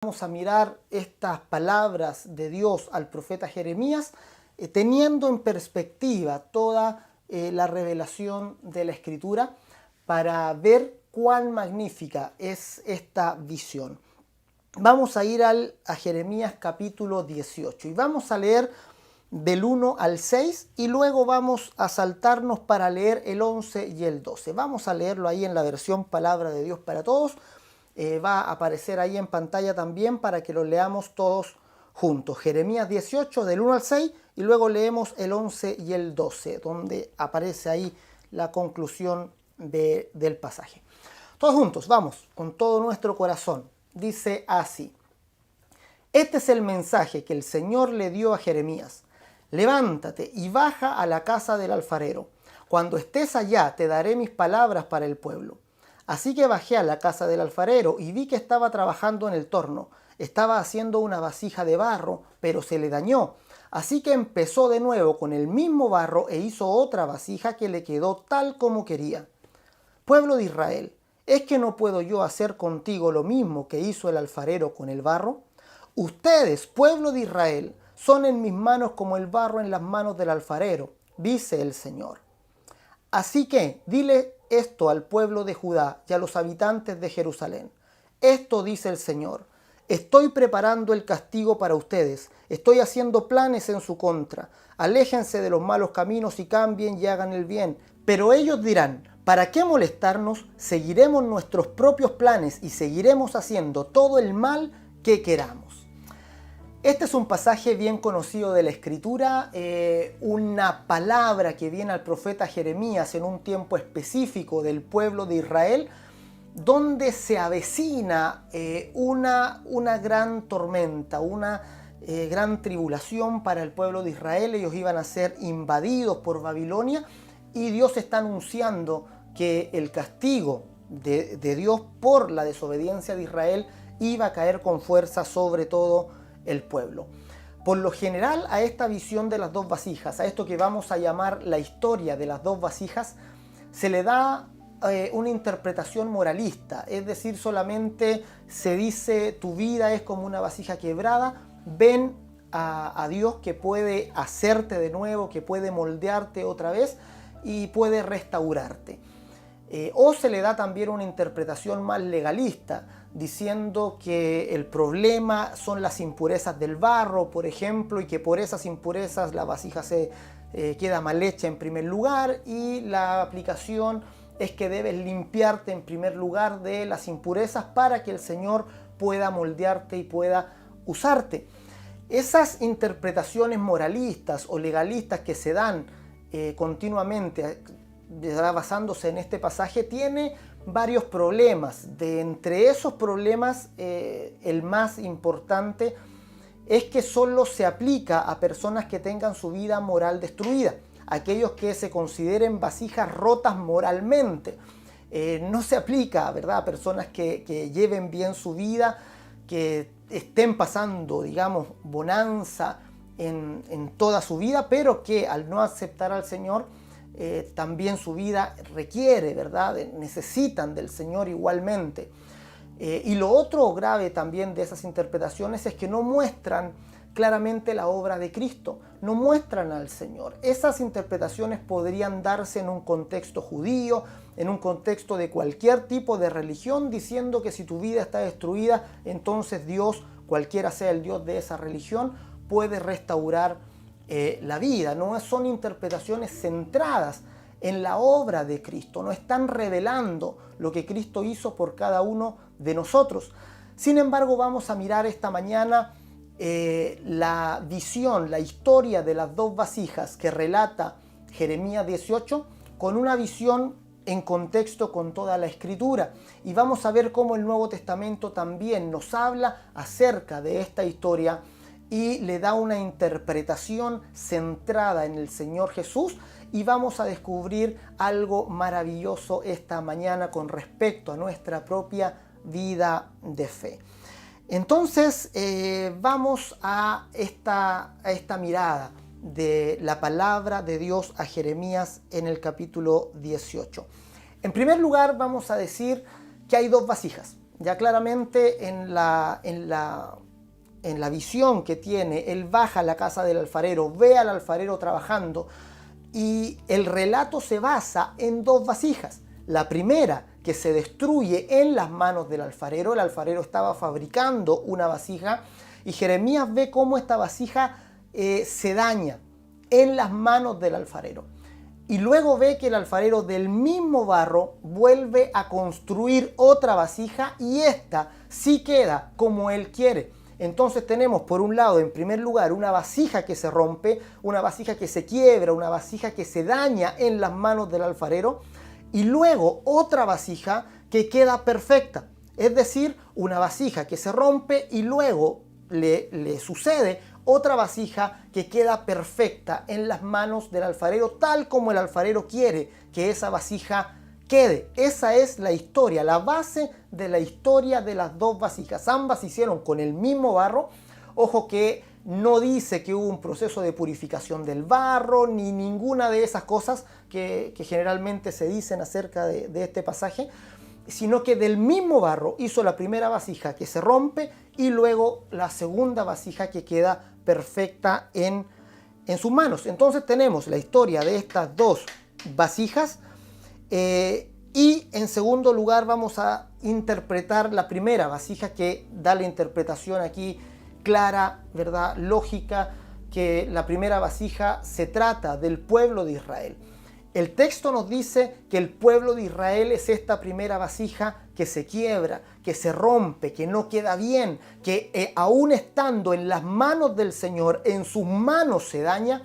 Vamos a mirar estas palabras de Dios al profeta Jeremías, teniendo en perspectiva toda la revelación de la Escritura para ver cuán magnífica es esta visión. Vamos a ir a Jeremías capítulo 18 y vamos a leer del 1 al 6 y luego vamos a saltarnos para leer el 11 y el 12. Vamos a leerlo ahí en la versión Palabra de Dios para Todos. Va a aparecer ahí en pantalla también para que lo leamos todos juntos. Jeremías 18 del 1 al 6 y luego leemos el 11 y el 12, donde aparece ahí la conclusión del pasaje. Todos juntos, vamos, con todo nuestro corazón. Dice así: este es el mensaje que el Señor le dio a Jeremías. Levántate y baja a la casa del alfarero. Cuando estés allá te daré mis palabras para el pueblo. Así que bajé a la casa del alfarero y vi que estaba trabajando en el torno. Estaba haciendo una vasija de barro, pero se le dañó. Así que empezó de nuevo con el mismo barro e hizo otra vasija que le quedó tal como quería. Pueblo de Israel, ¿es que no puedo yo hacer contigo lo mismo que hizo el alfarero con el barro? Ustedes, pueblo de Israel, son en mis manos como el barro en las manos del alfarero, dice el Señor. Así que dile esto al pueblo de Judá y a los habitantes de Jerusalén. Esto dice el Señor: estoy preparando el castigo para ustedes, estoy haciendo planes en su contra. Aléjense de los malos caminos y cambien y hagan el bien. Pero ellos dirán: ¿para qué molestarnos? Seguiremos nuestros propios planes y seguiremos haciendo todo el mal que queramos. Este es un pasaje bien conocido de la Escritura, una palabra que viene al profeta Jeremías en un tiempo específico del pueblo de Israel, donde se avecina una gran tormenta, una gran tribulación para el pueblo de Israel. Ellos iban a ser invadidos por Babilonia y Dios está anunciando que el castigo de Dios por la desobediencia de Israel iba a caer con fuerza sobre todo el pueblo. Por lo general, a esta visión de las dos vasijas, a esto que vamos a llamar la historia de las dos vasijas, se le da una interpretación moralista, es decir, solamente se dice: tu vida es como una vasija quebrada, ven a Dios que puede hacerte de nuevo, que puede moldearte otra vez y puede restaurarte. O se le da también una interpretación más legalista, diciendo que el problema son las impurezas del barro, por ejemplo, y que por esas impurezas la vasija se queda mal hecha en primer lugar, y la aplicación es que debes limpiarte en primer lugar de las impurezas para que el Señor pueda moldearte y pueda usarte. Esas interpretaciones moralistas o legalistas que se dan continuamente basándose en este pasaje tiene varios problemas. De entre esos problemas, el más importante es que solo se aplica a personas que tengan su vida moral destruida, aquellos que se consideren vasijas rotas moralmente. No se aplica, ¿verdad?, a personas que lleven bien su vida, que estén pasando, digamos, bonanza en toda su vida, pero que al no aceptar al Señor, también su vida requiere, ¿verdad?, necesitan del Señor igualmente. Y lo otro grave también de esas interpretaciones es que no muestran claramente la obra de Cristo, no muestran al Señor. Esas interpretaciones podrían darse en un contexto judío, en un contexto de cualquier tipo de religión, diciendo que si tu vida está destruida, entonces Dios, cualquiera sea el Dios de esa religión, puede restaurar la vida. No son interpretaciones centradas en la obra de Cristo, no están revelando lo que Cristo hizo por cada uno de nosotros. Sin embargo, vamos a mirar esta mañana la visión, la historia de las dos vasijas que relata Jeremías 18 con una visión en contexto con toda la Escritura, y vamos a ver cómo el Nuevo Testamento también nos habla acerca de esta historia y le da una interpretación centrada en el Señor Jesús, y vamos a descubrir algo maravilloso esta mañana con respecto a nuestra propia vida de fe. Entonces vamos a esta mirada de la palabra de Dios a Jeremías en el capítulo 18. En primer lugar, vamos a decir que hay dos vasijas. ya claramente en la visión que tiene, él baja a la casa del alfarero, ve al alfarero trabajando y el relato se basa en dos vasijas. La primera, que se destruye en las manos del alfarero. El alfarero estaba fabricando una vasija y Jeremías ve cómo esta vasija se daña en las manos del alfarero. Y luego ve que el alfarero del mismo barro vuelve a construir otra vasija y esta sí queda como él quiere. Entonces tenemos por un lado, en primer lugar, una vasija que se rompe, una vasija que se quiebra, una vasija que se daña en las manos del alfarero y luego otra vasija que queda perfecta. Es decir, una vasija que se rompe y luego le sucede otra vasija que queda perfecta en las manos del alfarero, tal como el alfarero quiere que esa vasija quede. Esa es la historia, la base de la historia de las dos vasijas. Ambas se hicieron con el mismo barro. Ojo que no dice que hubo un proceso de purificación del barro, ni ninguna de esas cosas que generalmente se dicen acerca de este pasaje, sino que del mismo barro hizo la primera vasija que se rompe y luego la segunda vasija que queda perfecta en sus manos. Entonces tenemos la historia de estas dos vasijas y en segundo lugar vamos a interpretar la primera vasija, que da la interpretación aquí clara, ¿verdad? Lógica, que la primera vasija se trata del pueblo de Israel. El texto nos dice que el pueblo de Israel es esta primera vasija que se quiebra, que se rompe, que no queda bien, que aún estando en las manos del Señor, en sus manos se daña.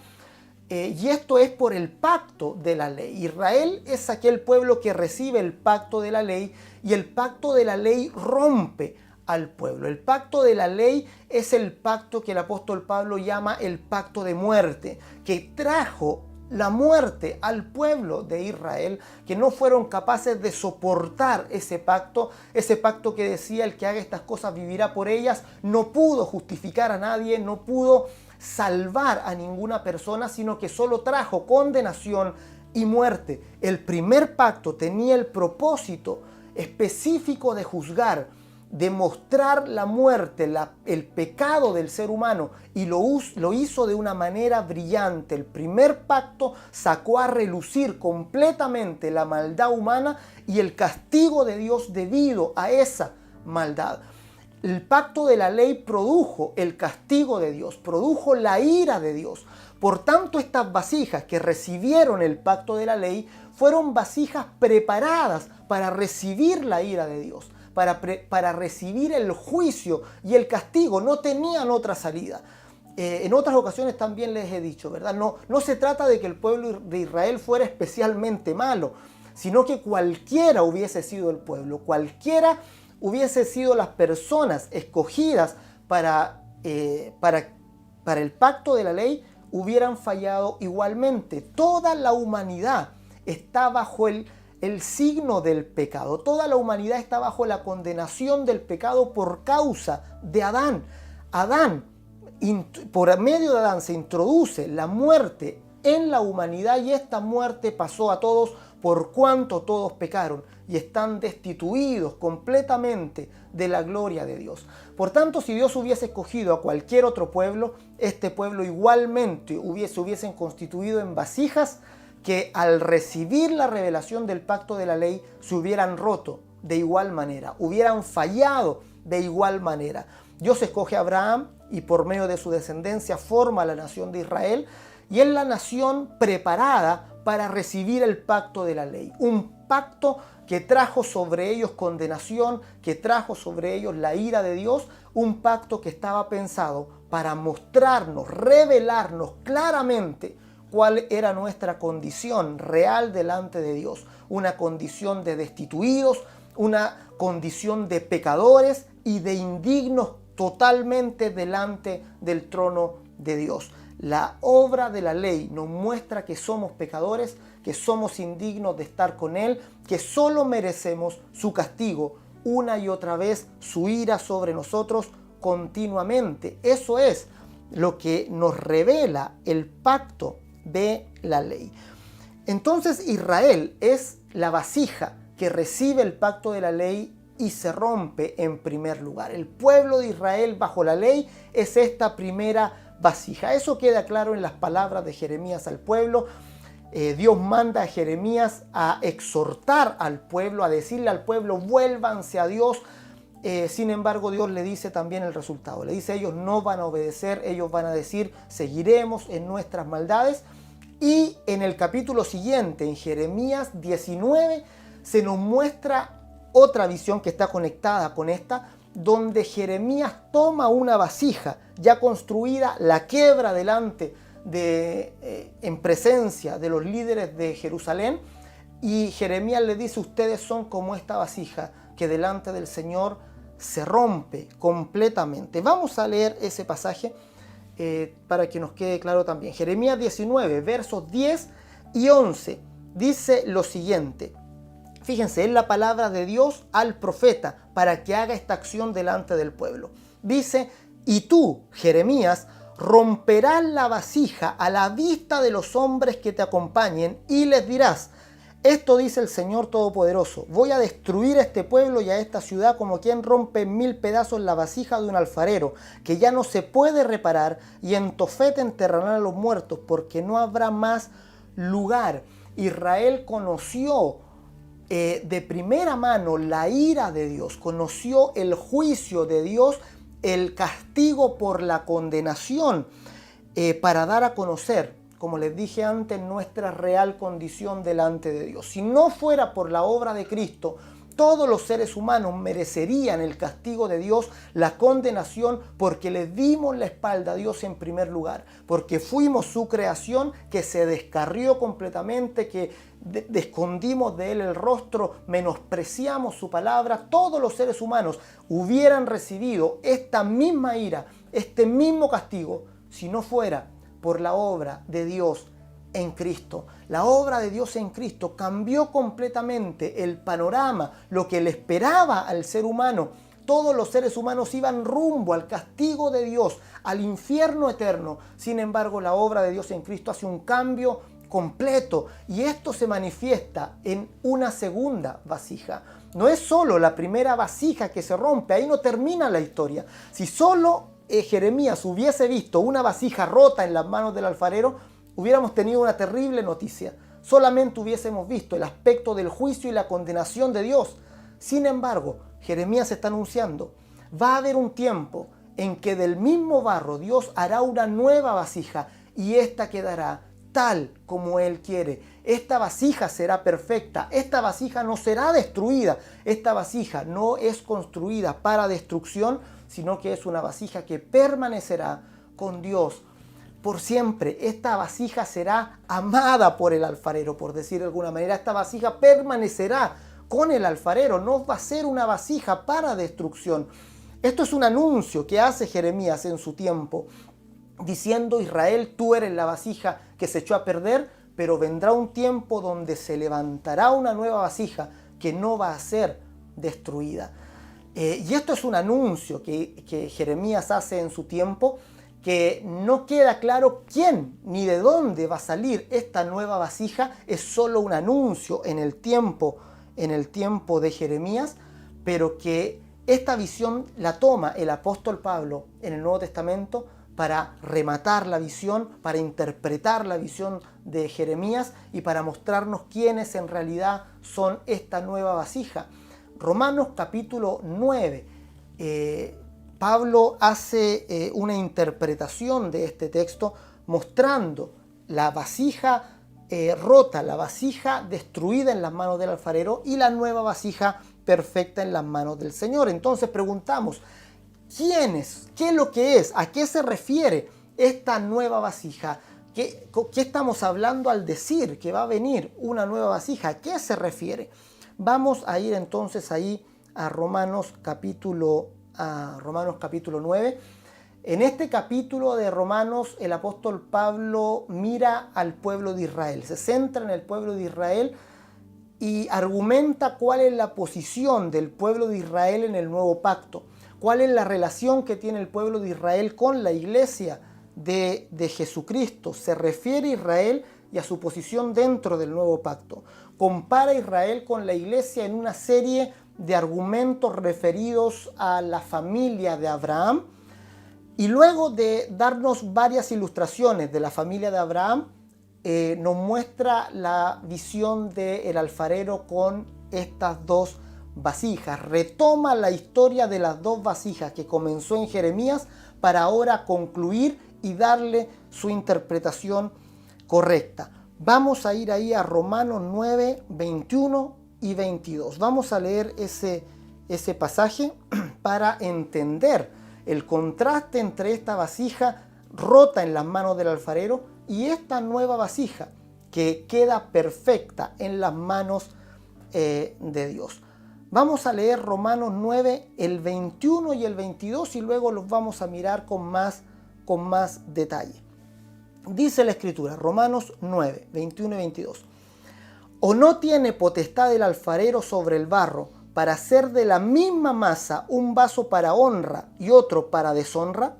Y esto es por el pacto de la ley. Israel es aquel pueblo que recibe el pacto de la ley y el pacto de la ley rompe al pueblo. El pacto de la ley es el pacto que el apóstol Pablo llama el pacto de muerte, que trajo la muerte al pueblo de Israel, que no fueron capaces de soportar ese pacto que decía el que haga estas cosas vivirá por ellas. No pudo justificar a nadie, no pudo salvar a ninguna persona, sino que solo trajo condenación y muerte. El primer pacto tenía el propósito específico de juzgar, de mostrar la muerte, el pecado del ser humano, y lo hizo de una manera brillante. El primer pacto sacó a relucir completamente la maldad humana y el castigo de Dios debido a esa maldad. El pacto de la ley produjo el castigo de Dios, produjo la ira de Dios. Por tanto, estas vasijas que recibieron el pacto de la ley fueron vasijas preparadas para recibir la ira de Dios, para recibir el juicio y el castigo. No tenían otra salida. En otras ocasiones también les he dicho, ¿verdad? No se trata de que el pueblo de Israel fuera especialmente malo, sino que cualquiera hubiese sido el pueblo, cualquiera hubiese sido las personas escogidas para el pacto de la ley, hubieran fallado igualmente. Toda la humanidad está bajo el signo del pecado. Toda la humanidad está bajo la condenación del pecado por causa de Adán. Por medio de Adán se introduce la muerte en la humanidad y esta muerte pasó a todos por cuanto todos pecaron y están destituidos completamente de la gloria de Dios. Por tanto, si Dios hubiese escogido a cualquier otro pueblo, este pueblo igualmente hubiesen constituido en vasijas que al recibir la revelación del pacto de la ley se hubieran roto de igual manera, hubieran fallado de igual manera. Dios escoge a Abraham y por medio de su descendencia forma la nación de Israel, y es la nación preparada para recibir el pacto de la ley. Un pacto que trajo sobre ellos condenación, que trajo sobre ellos la ira de Dios, un pacto que estaba pensado para mostrarnos, revelarnos claramente cuál era nuestra condición real delante de Dios. Una condición de destituidos, una condición de pecadores y de indignos totalmente delante del trono de Dios. La obra de la ley nos muestra que somos pecadores, que somos indignos de estar con Él, que solo merecemos su castigo una y otra vez, su ira sobre nosotros continuamente. Eso es lo que nos revela el pacto de la ley. Entonces Israel es la vasija que recibe el pacto de la ley y se rompe en primer lugar. El pueblo de Israel bajo la ley es esta primera vasija. Eso queda claro en las palabras de Jeremías al pueblo. Dios manda a Jeremías a exhortar al pueblo, a decirle al pueblo, vuélvanse a Dios. Sin embargo, Dios le dice también el resultado. Le dice, ellos no van a obedecer, ellos van a decir, seguiremos en nuestras maldades. Y en el capítulo siguiente, en Jeremías 19, se nos muestra otra visión que está conectada con esta, donde Jeremías toma una vasija ya construida, la quiebra delante en presencia de los líderes de Jerusalén, y Jeremías le dice, ustedes son como esta vasija que delante del Señor se rompe completamente. Vamos a leer ese pasaje para que nos quede claro también. Jeremías 19, versos 10 y 11, dice lo siguiente. Fíjense, es la palabra de Dios al profeta para que haga esta acción delante del pueblo. Dice, y tú, Jeremías, romperás la vasija a la vista de los hombres que te acompañen y les dirás, esto dice el Señor Todopoderoso, voy a destruir a este pueblo y a esta ciudad como quien rompe en 1000 pedazos la vasija de un alfarero, que ya no se puede reparar, y en Tofet enterrarán a los muertos, porque no habrá más lugar. Israel conoció de primera mano la ira de Dios, conoció el juicio de Dios, el castigo por la condenación, para dar a conocer, como les dije antes, nuestra real condición delante de Dios. Si no fuera por la obra de Cristo, todos los seres humanos merecerían el castigo de Dios, la condenación, porque le dimos la espalda a Dios en primer lugar, porque fuimos su creación que se descarrió completamente, que escondimos de él el rostro, menospreciamos su palabra. Todos los seres humanos hubieran recibido esta misma ira, este mismo castigo, si no fuera por la obra de Dios en Cristo. La obra de Dios en Cristo cambió completamente el panorama, lo que le esperaba al ser humano. Todos los seres humanos iban rumbo al castigo de Dios, al infierno eterno. Sin embargo, la obra de Dios en Cristo hace un cambio completo, y esto se manifiesta en una segunda vasija. No es solo la primera vasija que se rompe, ahí no termina la historia. Si solo Jeremías hubiese visto una vasija rota en las manos del alfarero, hubiéramos tenido una terrible noticia. Solamente hubiésemos visto el aspecto del juicio y la condenación de Dios. Sin embargo, Jeremías está anunciando, va a haber un tiempo en que del mismo barro Dios hará una nueva vasija, y esta quedará tal como Él quiere. Esta vasija será perfecta, esta vasija no será destruida, esta vasija no es construida para destrucción, sino que es una vasija que permanecerá con Dios por siempre. Esta vasija será amada por el alfarero, por decir de alguna manera. Esta vasija permanecerá con el alfarero, no va a ser una vasija para destrucción. Esto es un anuncio que hace Jeremías en su tiempo, diciendo, Israel, tú eres la vasija que se echó a perder, pero vendrá un tiempo donde se levantará una nueva vasija que no va a ser destruida. Y esto es un anuncio que Jeremías hace en su tiempo, que no queda claro quién ni de dónde va a salir esta nueva vasija. Es solo un anuncio en el tiempo de Jeremías, pero que esta visión la toma el apóstol Pablo en el Nuevo Testamento para rematar la visión, para interpretar la visión de Jeremías y para mostrarnos quiénes en realidad son esta nueva vasija. Romanos capítulo 9, Pablo hace una interpretación de este texto mostrando la vasija rota, la vasija destruida en las manos del alfarero y la nueva vasija perfecta en las manos del Señor. Entonces preguntamos, ¿quién es? ¿Qué es lo que es? ¿A qué se refiere esta nueva vasija? ¿Qué estamos hablando al decir que va a venir una nueva vasija? ¿A qué se refiere? Vamos a ir entonces ahí a Romanos capítulo 9. En este capítulo de Romanos, el apóstol Pablo mira al pueblo de Israel, se centra en el pueblo de Israel y argumenta cuál es la posición del pueblo de Israel en el nuevo pacto, cuál es la relación que tiene el pueblo de Israel con la iglesia de Jesucristo. Se refiere a Israel y a su posición dentro del nuevo pacto. Compara a Israel con la iglesia en una serie de argumentos referidos a la familia de Abraham. Y luego de darnos varias ilustraciones de la familia de Abraham, nos muestra la visión del alfarero con estas dos vasijas. Retoma la historia de las dos vasijas que comenzó en Jeremías para ahora concluir y darle su interpretación correcta. Vamos a ir ahí a Romanos 9, 21 y 22. Vamos a leer ese pasaje para entender el contraste entre esta vasija rota en las manos del alfarero y esta nueva vasija que queda perfecta en las manos de Dios. Vamos a leer Romanos 9, el 21 y el 22 y luego los vamos a mirar con más detalle. Dice la Escritura, Romanos 9, 21 y 22. ¿O no tiene potestad el alfarero sobre el barro para hacer de la misma masa un vaso para honra y otro para deshonra?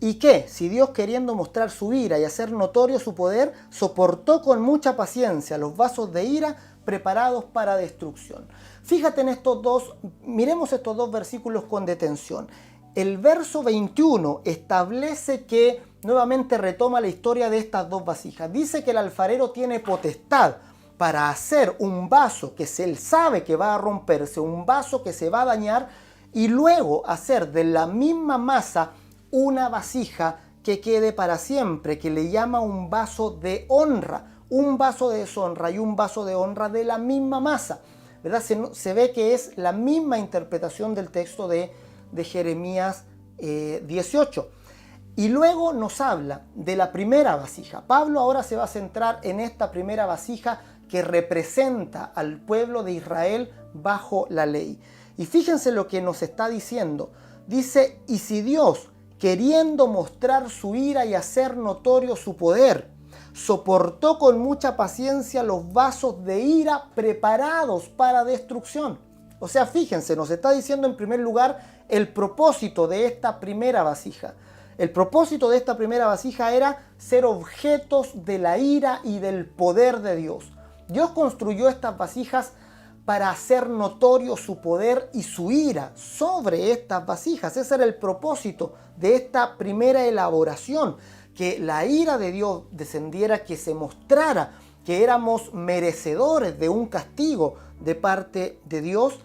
¿Y qué? Si Dios, queriendo mostrar su ira y hacer notorio su poder, soportó con mucha paciencia los vasos de ira preparados para destrucción. Fíjate en estos dos, miremos estos dos versículos con detención. El verso 21 establece que nuevamente retoma la historia de estas dos vasijas. Dice que el alfarero tiene potestad para hacer un vaso que él sabe que va a romperse, un vaso que se va a dañar, y luego hacer de la misma masa una vasija que quede para siempre, que le llama un vaso de honra, un vaso de deshonra y un vaso de honra de la misma masa, ¿verdad? Se ve que es la misma interpretación del texto de Jeremías 18. Y luego nos habla de la primera vasija. Pablo ahora se va a centrar en esta primera vasija que representa al pueblo de Israel bajo la ley. Y fíjense lo que nos está diciendo. Dice, y si Dios, queriendo mostrar su ira y hacer notorio su poder, soportó con mucha paciencia los vasos de ira preparados para destrucción. O sea, fíjense, nos está diciendo en primer lugar el propósito de esta primera vasija. El propósito de esta primera vasija era ser objetos de la ira y del poder de Dios. Dios construyó estas vasijas para hacer notorio su poder y su ira sobre estas vasijas. Ese era el propósito de esta primera elaboración, que la ira de Dios descendiera, que se mostrara que éramos merecedores de un castigo de parte de Dios.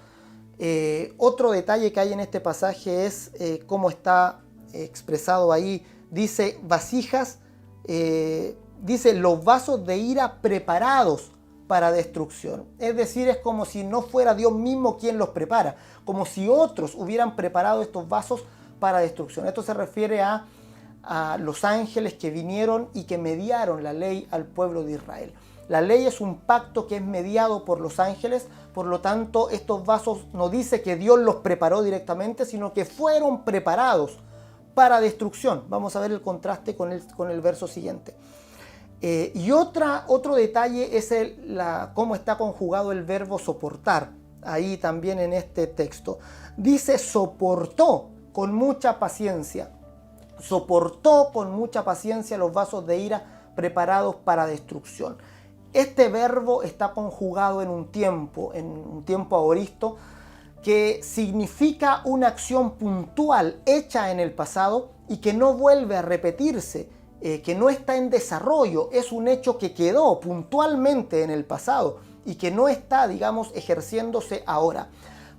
Otro detalle que hay en este pasaje es cómo está expresado ahí. Dice vasijas, dice los vasos de ira preparados para destrucción. Es decir, es como si no fuera Dios mismo quien los prepara, como si otros hubieran preparado estos vasos para destrucción. Esto se refiere a los ángeles que vinieron y que mediaron la ley al pueblo de Israel. La ley es un pacto que es mediado por los ángeles, por lo tanto estos vasos no dice que Dios los preparó directamente, sino que fueron preparados para destrucción. Vamos a ver el contraste con el verso siguiente. Y otro detalle es cómo está conjugado el verbo soportar, ahí también en este texto. Dice soportó con mucha paciencia. Soportó con mucha paciencia los vasos de ira preparados para destrucción. Este verbo está conjugado en un tiempo aoristo, que significa una acción puntual hecha en el pasado y que no vuelve a repetirse, que no está en desarrollo, es un hecho que quedó puntualmente en el pasado y que no está, digamos, ejerciéndose ahora.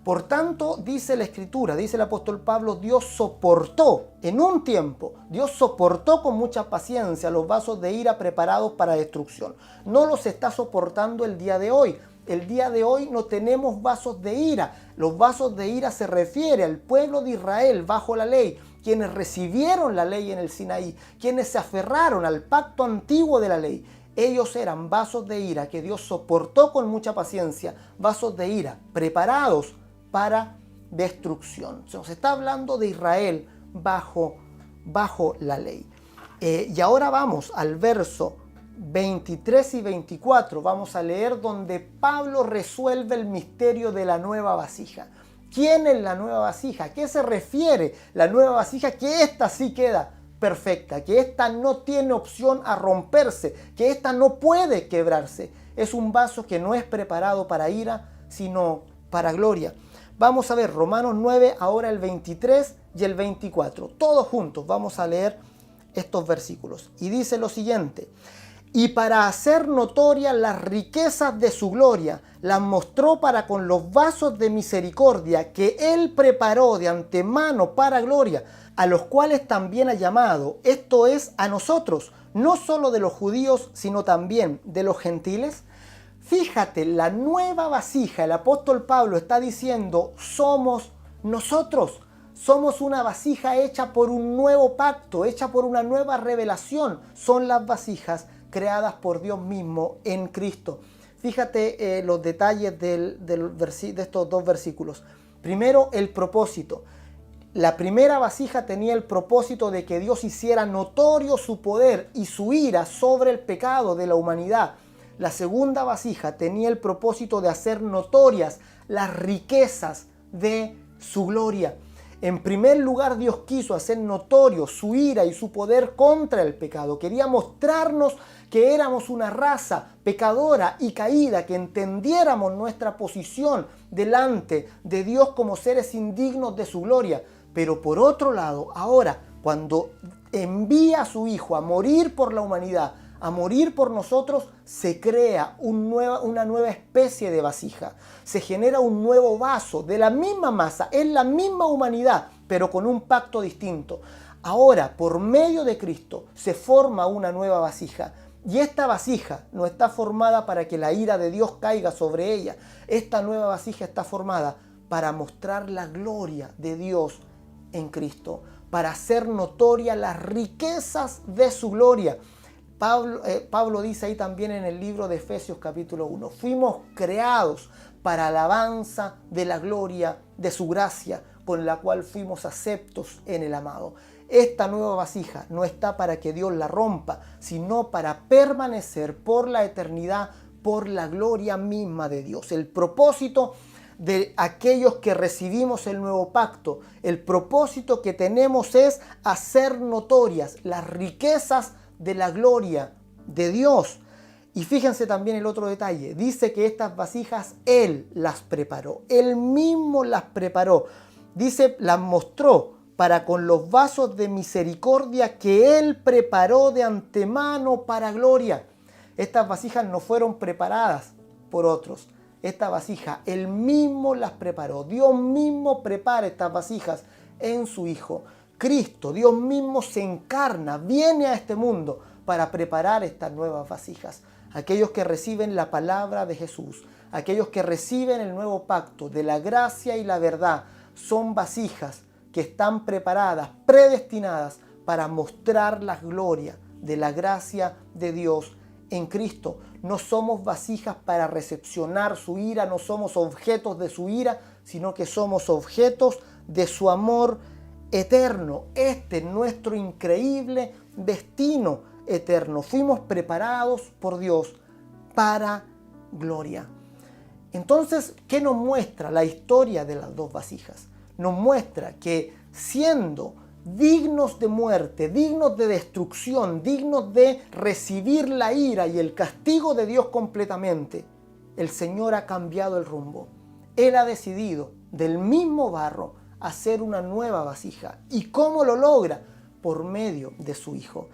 Por tanto, dice la Escritura, dice el apóstol Pablo, Dios soportó en un tiempo, Dios soportó con mucha paciencia los vasos de ira preparados para destrucción. No los está soportando el día de hoy. El día de hoy no tenemos vasos de ira. Los vasos de ira se refiere al pueblo de Israel bajo la ley, quienes recibieron la ley en el Sinaí, quienes se aferraron al pacto antiguo de la ley. Ellos eran vasos de ira que Dios soportó con mucha paciencia, vasos de ira preparados para destrucción. Se nos está hablando de Israel bajo la ley. Y ahora vamos al verso 23 y 24. Vamos a leer donde Pablo resuelve el misterio de la nueva vasija. ¿Quién es la nueva vasija? ¿A qué se refiere la nueva vasija? Que esta sí queda perfecta, que esta no tiene opción a romperse, que esta no puede quebrarse. Es un vaso que no es preparado para ira, sino para gloria. Vamos a ver Romanos 9, ahora el 23 y el 24. Todos juntos vamos a leer estos versículos. Y dice lo siguiente: y para hacer notorias las riquezas de su gloria, las mostró para con los vasos de misericordia que él preparó de antemano para gloria, a los cuales también ha llamado, esto es, a nosotros, no solo de los judíos, sino también de los gentiles. Fíjate, la nueva vasija, el apóstol Pablo está diciendo, somos nosotros. Somos una vasija hecha por un nuevo pacto, hecha por una nueva revelación. Son las vasijas creadas por Dios mismo en Cristo. Fíjate los detalles de estos dos versículos. Primero, el propósito. La primera vasija tenía el propósito de que Dios hiciera notorio su poder y su ira sobre el pecado de la humanidad. La segunda vasija tenía el propósito de hacer notorias las riquezas de su gloria. En primer lugar, Dios quiso hacer notorio su ira y su poder contra el pecado. Quería mostrarnos que éramos una raza pecadora y caída, que entendiéramos nuestra posición delante de Dios como seres indignos de su gloria. Pero por otro lado, ahora, cuando envía a su Hijo a morir por la humanidad, a morir por nosotros, se crea una nueva especie de vasija. Se genera un nuevo vaso de la misma masa, es la misma humanidad, pero con un pacto distinto. Ahora, por medio de Cristo, se forma una nueva vasija. Y esta vasija no está formada para que la ira de Dios caiga sobre ella. Esta nueva vasija está formada para mostrar la gloria de Dios en Cristo, para hacer notoria las riquezas de su gloria. Pablo dice ahí también en el libro de Efesios capítulo 1, fuimos creados para alabanza de la gloria de su gracia, con la cual fuimos aceptos en el amado. Esta nueva vasija no está para que Dios la rompa, sino para permanecer por la eternidad, por la gloria misma de Dios. El propósito de aquellos que recibimos el nuevo pacto, el propósito que tenemos es hacer notorias las riquezas de la gloria de Dios. Y fíjense también el otro detalle. Dice que estas vasijas Él las preparó. Él mismo las preparó. Dice, las mostró para con los vasos de misericordia que Él preparó de antemano para gloria. Estas vasijas no fueron preparadas por otros. Esta vasija Él mismo las preparó. Dios mismo prepara estas vasijas en su Hijo. Cristo, Dios mismo se encarna, viene a este mundo para preparar estas nuevas vasijas. Aquellos que reciben la palabra de Jesús, aquellos que reciben el nuevo pacto de la gracia y la verdad, son vasijas que están preparadas, predestinadas para mostrar la gloria de la gracia de Dios en Cristo. No somos vasijas para recepcionar su ira, no somos objetos de su ira, sino que somos objetos de su amor eterno. Este es nuestro increíble destino eterno. Fuimos preparados por Dios para gloria. Entonces, ¿qué nos muestra la historia de las dos vasijas? Nos muestra que siendo dignos de muerte, dignos de destrucción, dignos de recibir la ira y el castigo de Dios completamente, el Señor ha cambiado el rumbo. Él ha decidido del mismo barro hacer una nueva vasija. ¿Y cómo lo logra? Por medio de su Hijo.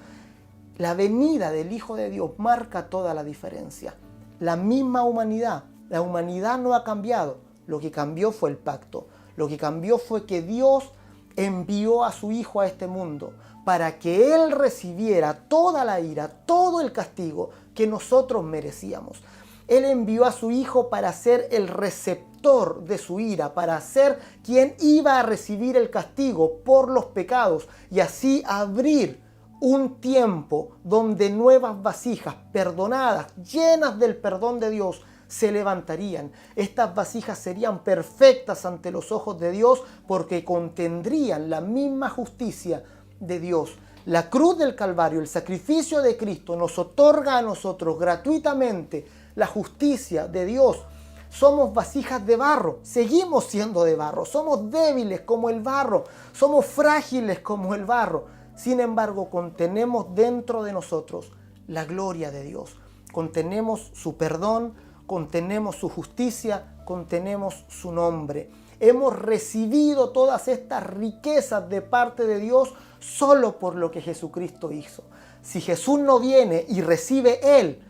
La venida del Hijo de Dios marca toda la diferencia. La misma humanidad, la humanidad no ha cambiado. Lo que cambió fue el pacto. Lo que cambió fue que Dios envió a su Hijo a este mundo para que Él recibiera toda la ira, todo el castigo que nosotros merecíamos. Él envió a su Hijo para ser el receptor de su ira, para ser quien iba a recibir el castigo por los pecados y así abrir un tiempo donde nuevas vasijas perdonadas, llenas del perdón de Dios, se levantarían. Estas vasijas serían perfectas ante los ojos de Dios porque contendrían la misma justicia de Dios. La cruz del Calvario, el sacrificio de Cristo, nos otorga a nosotros gratuitamente la justicia de Dios. Somos vasijas de barro, seguimos siendo de barro, somos débiles como el barro, somos frágiles como el barro. Sin embargo, contenemos dentro de nosotros la gloria de Dios. Contenemos su perdón, contenemos su justicia, contenemos su nombre. hemos recibido todas estas riquezas de parte de Dios solo por lo que Jesucristo hizo. Si Jesús no viene y recibe Él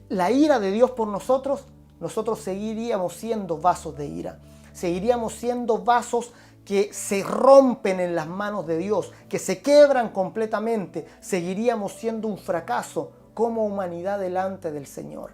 la ira de Dios por nosotros, nosotros seguiríamos siendo vasos de ira. Seguiríamos siendo vasos que se rompen en las manos de Dios, que se quebran completamente. Seguiríamos siendo un fracaso como humanidad delante del Señor.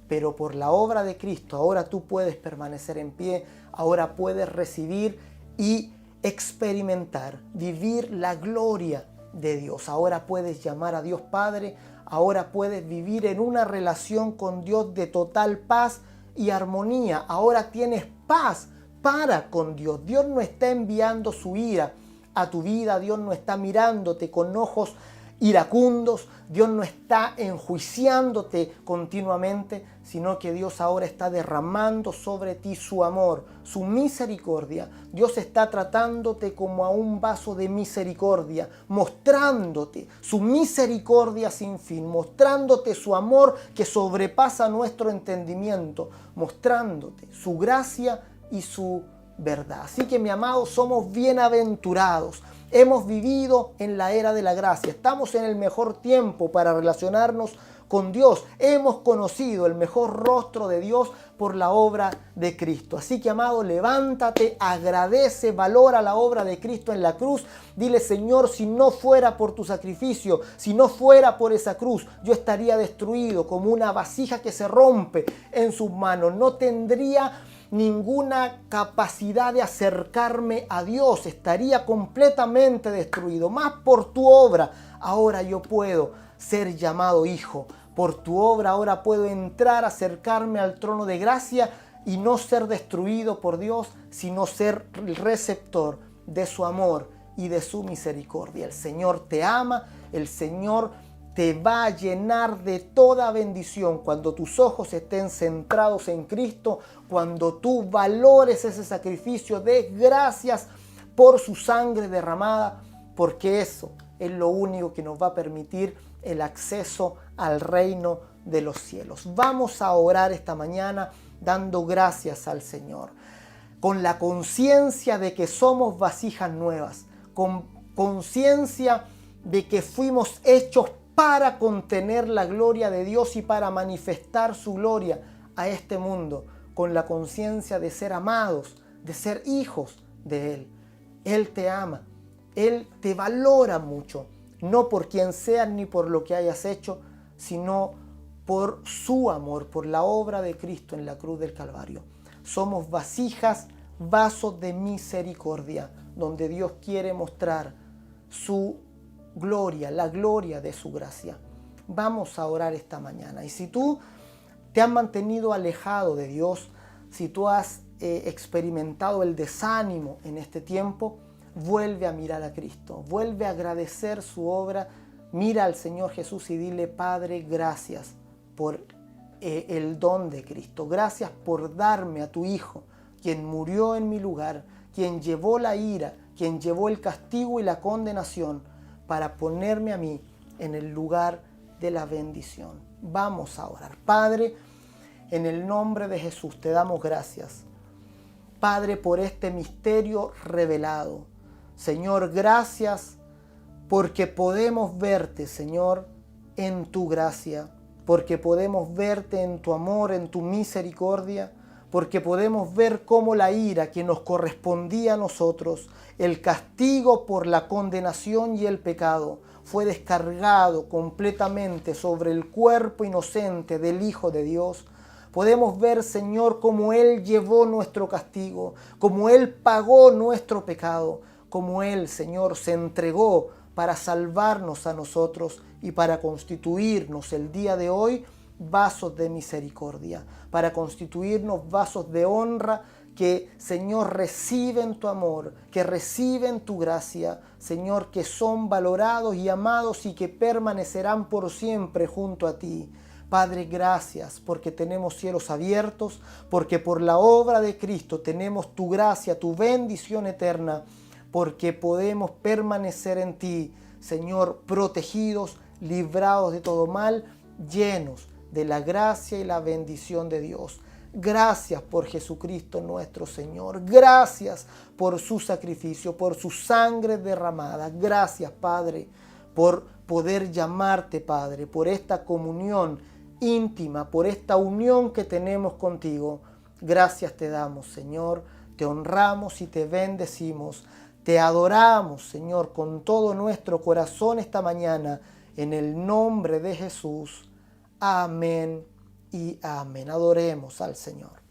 Pero por la obra de Cristo, ahora tú puedes permanecer en pie, ahora puedes recibir y experimentar, vivir la gloria de Dios. Ahora puedes llamar a Dios Padre, ahora puedes vivir en una relación con Dios de total paz y armonía. Ahora tienes paz para con Dios. Dios no está enviando su ira a tu vida, Dios no está mirándote con ojos iracundos, Dios no está enjuiciándote continuamente, sino que Dios ahora está derramando sobre ti su amor, su misericordia. Dios está tratándote como a un vaso de misericordia, mostrándote su misericordia sin fin, mostrándote su amor que sobrepasa nuestro entendimiento, mostrándote su gracia y su verdad. Así que, mi amado, somos bienaventurados. Hemos vivido en la era de la gracia. Estamos en el mejor tiempo para relacionarnos con Dios. Hemos conocido el mejor rostro de Dios por la obra de Cristo. Así que, amado, levántate, agradece, valora la obra de Cristo en la cruz. Dile: Señor, si no fuera por tu sacrificio, si no fuera por esa cruz, yo estaría destruido como una vasija que se rompe en sus manos. No tendría ninguna capacidad de acercarme a Dios, estaría completamente destruido. Más por tu obra, ahora yo puedo ser llamado hijo. Por tu obra ahora puedo entrar, acercarme al trono de gracia y no ser destruido por Dios, sino ser el receptor de su amor y de su misericordia. El Señor te ama, el Señor te va a llenar de toda bendición cuando tus ojos estén centrados en Cristo, cuando tú valores ese sacrificio, des gracias por su sangre derramada, porque eso es lo único que nos va a permitir el acceso al reino de los cielos. Vamos a orar esta mañana dando gracias al Señor, con la conciencia de que somos vasijas nuevas, con conciencia de que fuimos hechos para contener la gloria de Dios y para manifestar su gloria a este mundo, con la conciencia de ser amados, de ser hijos de Él. Él te ama, Él te valora mucho, no por quien seas ni por lo que hayas hecho, sino por su amor, por la obra de Cristo en la cruz del Calvario. Somos vasijas, vasos de misericordia, donde Dios quiere mostrar su gloria, la gloria de su gracia. Vamos a orar esta mañana. Y si tú te has mantenido alejado de Dios, si tú has experimentado el desánimo en este tiempo, vuelve a mirar a Cristo, vuelve a agradecer su obra, mira al Señor Jesús y dile: Padre, gracias por el don de Cristo, gracias por darme a tu Hijo, quien murió en mi lugar, quien llevó la ira, quien llevó el castigo y la condenación, para ponerme a mí en el lugar de la bendición. Vamos a orar. Padre, en el nombre de Jesús te damos gracias, Padre, por este misterio revelado. Señor, gracias porque podemos verte, Señor, en tu gracia, porque podemos verte en tu amor, en tu misericordia, porque podemos ver cómo la ira que nos correspondía a nosotros, el castigo por la condenación y el pecado, fue descargado completamente sobre el cuerpo inocente del Hijo de Dios. Podemos ver, Señor, cómo Él llevó nuestro castigo, cómo Él pagó nuestro pecado, cómo Él, Señor, se entregó para salvarnos a nosotros y para constituirnos el día de hoy vasos de misericordia, para constituirnos vasos de honra que, Señor, reciben tu amor, que reciben tu gracia, Señor, que son valorados y amados y que permanecerán por siempre junto a ti. Padre, gracias porque tenemos cielos abiertos, porque por la obra de Cristo tenemos tu gracia, tu bendición eterna, porque podemos permanecer en ti, Señor, protegidos, librados de todo mal, llenos de la gracia y la bendición de Dios. Gracias por Jesucristo nuestro Señor. Gracias por su sacrificio, por su sangre derramada. Gracias, Padre, por poder llamarte, Padre, por esta comunión íntima, por esta unión que tenemos contigo. Gracias te damos, Señor. Te honramos y te bendecimos. Te adoramos, Señor, con todo nuestro corazón esta mañana, en el nombre de Jesús. Amén y amén. Adoremos al Señor.